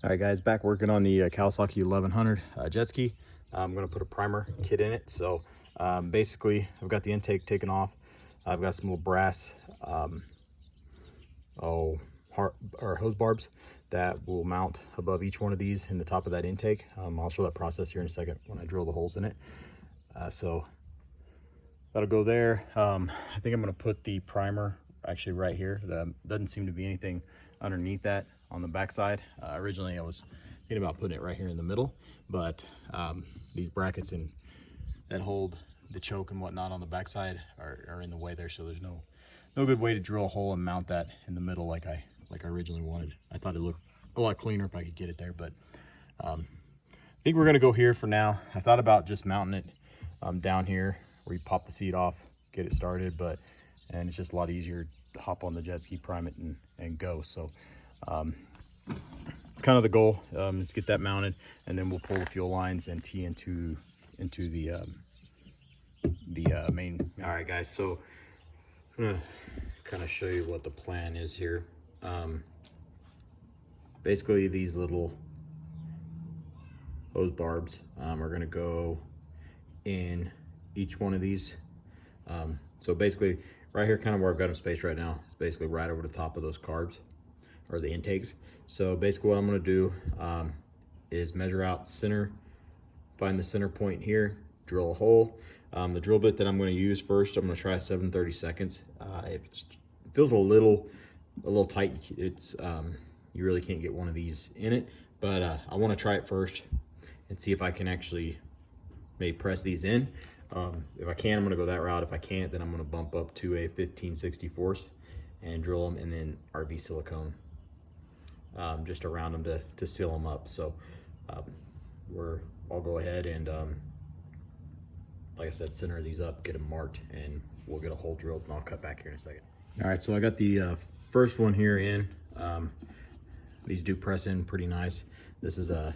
All right, guys, back working on the Kawasaki 1100 jet ski. I'm going to put a primer kit in it. So basically, I've got the intake taken off. I've got some little brass hose barbs that will mount above each one of these in the top of that intake. I'll show that process here in a second when I drill the holes in it. So that'll go there. I think I'm going to put the primer actually right here. There doesn't seem to be anything underneath that on the backside. Originally I was thinking about putting it right here in the middle, but these brackets that hold the choke and whatnot on the backside are in the way there, so there's no good way to drill a hole and mount that in the middle like I originally wanted. I thought it looked a lot cleaner if I could get it there, but I think we're gonna go here for now. I thought about just mounting it down here where you pop the seat off, get it started, and it's just a lot easier to hop on the jet ski, prime it, and go. So it's kind of the goal. Let's get that mounted, and then we'll pull the fuel lines and tee into the main. All right, guys, so I'm gonna kind of show you what the plan is here. Basically, these little hose barbs are gonna go in each one of these. So basically right here, kind of where I've got them spaced right now, it's basically right over the top of those carbs or the intakes. So basically what I'm going to do is measure out center, find the center point here, drill a hole. The drill bit that I'm going to use first, I'm going to try 7/32. If it feels a little tight, it's you really can't get one of these in it, but I want to try it first and see if I can actually maybe press these in. If I can, I'm gonna go that route. If I can't, then I'm gonna bump up to a 15/64 and drill them, and then RV silicone just around them to seal them up. So I'll go ahead and like I said, center these up, get them marked, and we'll get a hole drilled, and I'll cut back here in a second. All right, so I got the first one here in. These do press in pretty nice. This is if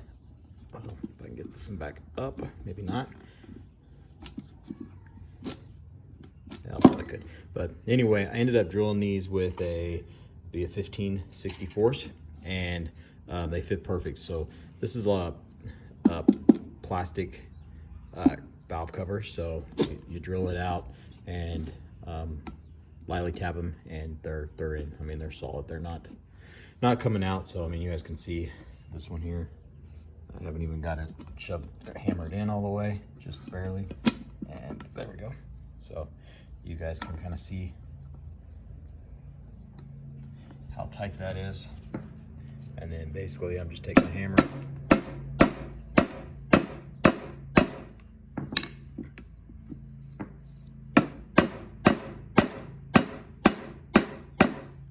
I can get this one back up, maybe not. Yeah, I thought I could. But anyway, I ended up drilling these with a 15/64, and they fit perfect. So this is a plastic valve cover. So you drill it out and lightly tap them, and they're in. I mean, they're solid. They're not coming out. So I mean, you guys can see this one here. I haven't even got it hammered in all the way, just barely. And there we go. So you guys can kind of see how tight that is. And then basically I'm just taking a hammer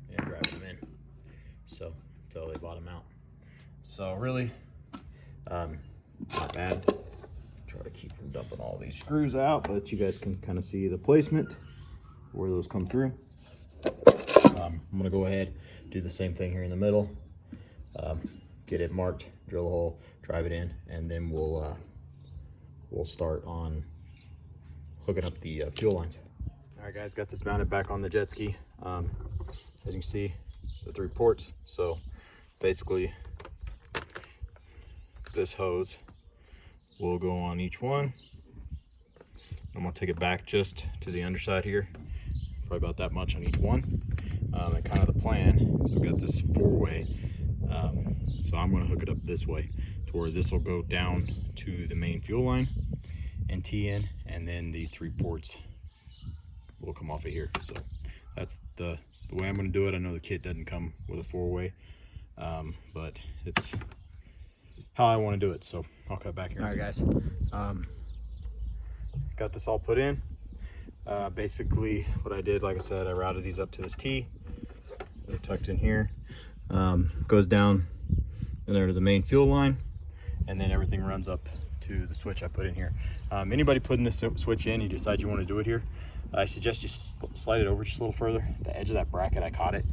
and driving them in, so until they bottom out. So really not bad. Try to keep from dumping all these screws out, but you guys can kind of see the placement where those come through. I'm gonna go ahead, do the same thing here in the middle, get it marked, drill a hole, drive it in, and then we'll start on hooking up the fuel lines. All right, guys, got this mounted back on the jet ski. As you can see, the 3 ports. So basically this hose will go on each one. I'm gonna take it back just to the underside here, probably about that much on each one. And kind of the plan, so I've got this 4-way, so I'm gonna hook it up this way to where this will go down to the main fuel line and tee in, and then the 3 ports will come off of here. So that's the way I'm gonna do it. I know the kit doesn't come with a 4-way, but it's how I want to do it. So I'll cut back here. All right, guys, got this all put in. Basically what I did, like I said, I routed these up to this T. They're tucked in here. Goes down in there to the main fuel line, and then everything runs up to the switch I put in here. Anybody putting this switch in, you decide you want to do it here, I suggest you slide it over just a little further. The edge of that bracket, I caught it.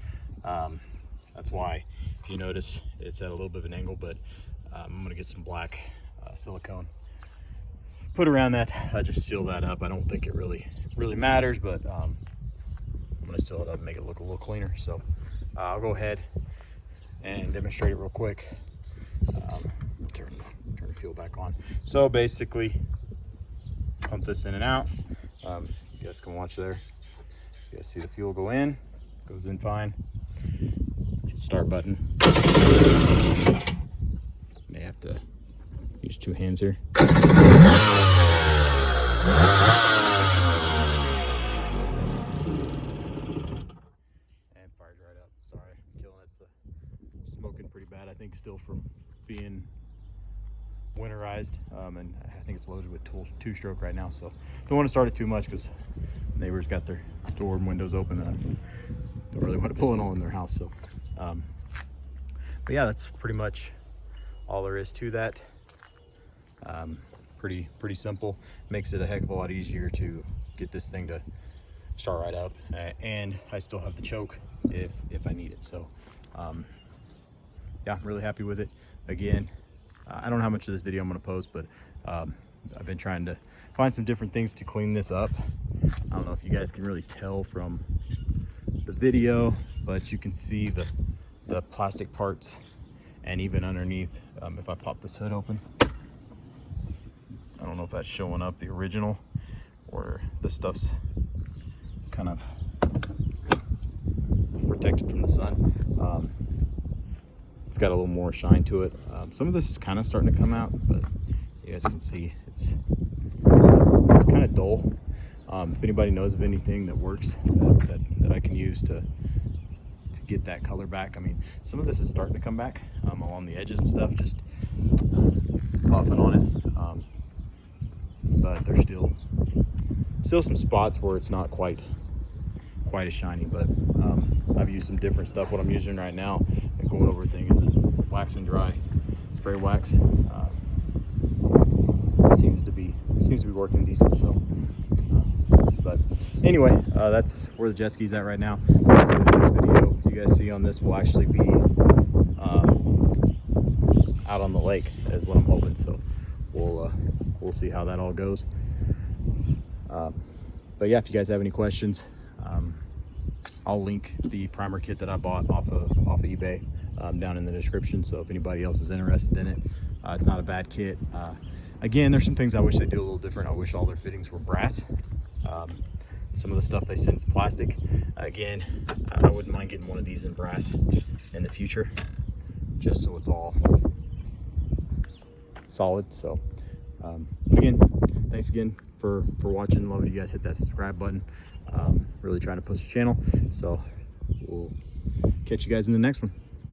That's why, if you notice, it's at a little bit of an angle, but I'm gonna get some black silicone, put around that, just seal that up. I don't think it really matters, but I'm gonna seal it up and make it look a little cleaner. So I'll go ahead and demonstrate it real quick. fuel back on. So basically, pump this in and out. You guys can watch there. You guys see the fuel go in, goes in fine. Hit start button. May have to use 2 hands here. And fires right up. Sorry, I'm killing it. It's smoking pretty bad. I think still from being winterized, and I think it's loaded with 2-stroke right now. So don't want to start it too much because neighbors got their door and windows open, and I don't really want to pull it all in their house. So, but yeah, that's pretty much all there is to that. Pretty simple. Makes it a heck of a lot easier to get this thing to start right up, and I still have the choke if I need it. So yeah, I'm really happy with it. Again, I don't know how much of this video I'm going to post, but I've been trying to find some different things to clean this up. I don't know if you guys can really tell from the video, but you can see the plastic parts, and even underneath, if I pop this hood open, I don't know if that's showing up the original or the stuff's kind of protected from the sun. It's got a little more shine to it. Some of this is kind of starting to come out, but you guys can see it's kind of dull. If anybody knows of anything that works that I can use to get that color back, I mean, some of this is starting to come back along the edges and stuff, just puffing on it. But there's still some spots where it's not quite as shiny. But I've used some different stuff. What I'm using right now and going over thing is this wax and dry spray wax. Seems to be working decent. So but anyway, that's where the jet ski's at right now. The next video you guys see on this will actually be out on the lake, is what I'm hoping. So we'll see how that all goes. But yeah, if you guys have any questions, I'll link the primer kit that I bought off of eBay down in the description. So if anybody else is interested in it, it's not a bad kit. Again, there's some things I wish they do a little different. I wish all their fittings were brass. Some of the stuff they send is plastic. Again, I wouldn't mind getting one of these in brass in the future, just so it's all solid. So but again, thanks again for watching. Love it if you guys hit that subscribe button. Really trying to push the channel. So we'll catch you guys in the next one.